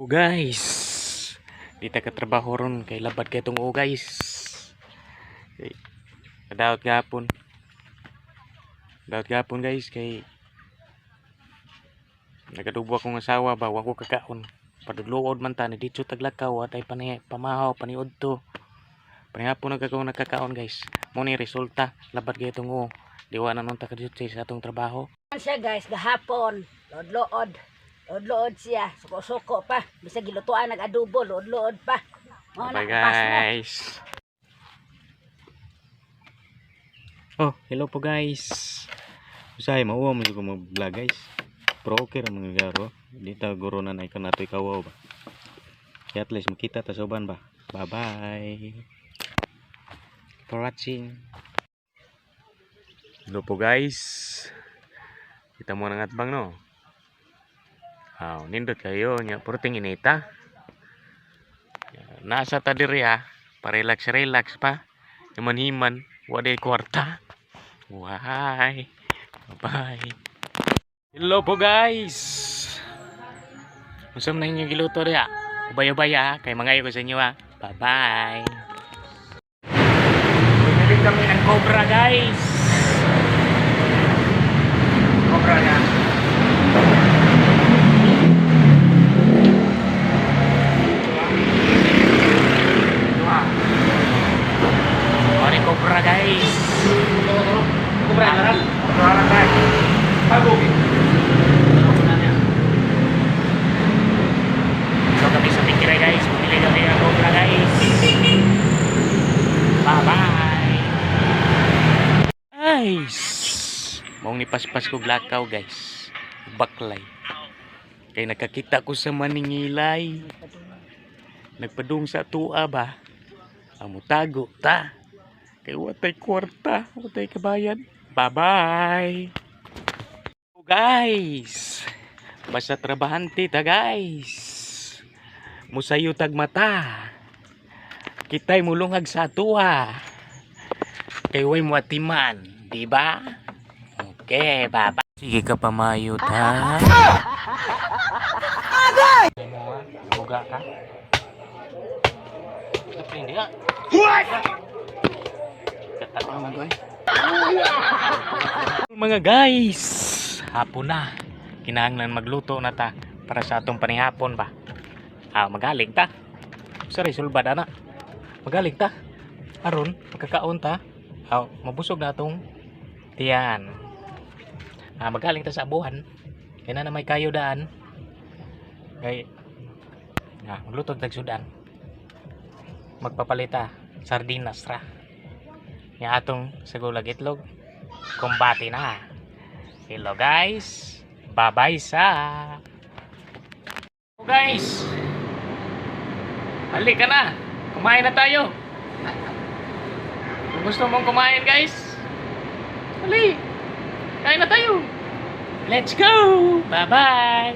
Guys, di ta katrabaho ron kay labad kay tong guys. Kay kadaot gapon. Daot gapon guys kay nagadubo akong asawa ba wa ko kakaon. Padudluod man ta ni dito taglakaw at ay pamahaw paniud to. Panihapon nagkakaon guys. Mo ni resulta labad kay tong diwa na nun ta kadito sa atong trabaho. Siya guys, gahapon, lood-lood siya, suko-suko pa, bisag gilutuan nag-adobo, lood-lood pa. Bye guys. Oh, hello po guys. Usahay mauwa mo ko mag-vlog guys. Pero okay ra mga garo. Di ta guro na nay kanatoy kawaw ba. Kaya at least makita ta sa uban ba. Bye bye. For watching. Hello po guys. Kita mo nang atbang no. Nindot kayo nya purting inita. Nasa ta diri pa-relax pa. Himan-himan, waday kwarta. Why? Bye. Hello po guys. Musam na inyong giluto rin Ubay-ubay kay mangayo ko sa inyo Bye bye. Bumili kami ng cobra guys. Cobra na. Cobra guys. Cobra na. Cobra na guys. Bago. So kami sa pikira guys. Pumili kami ng cobra guys. Bye bye. Guys. Maong nipaspas ko glakaw guys. Baklay. Kaya nakakita ko sa maningilay. Nagpadung sa tua ba. Amutago ta. Kaya watay kwarta, watay kabayan. Bye-bye! Guys! Basta trabahante ta guys! Musayo tagmata. Kita'y mulungag sa tuwa. Kaya way muatiman, diba? Okay, bye-bye! Sige ka pamayot ha? Buga ka? Hindi ka? Mga guys, hapon na. Kinahanglan magluto na ta para sa atong panihapon ba. Magaling ta. Sa resolba na. Magaling ta. Aron magkakaon ta. Mabusog na atong tiyan. Magaling ta sa abuhan. Kaya na may kayo daan. Kay magluto tag sudan. Magpapalita sardinas ra. Yung atong sagulag itlog kumbati na. Hello guys, bye bye sa guys, halika na, kumain na tayo. Kung gusto mong kumain guys, hali, kain na tayo. Let's go, bye bye.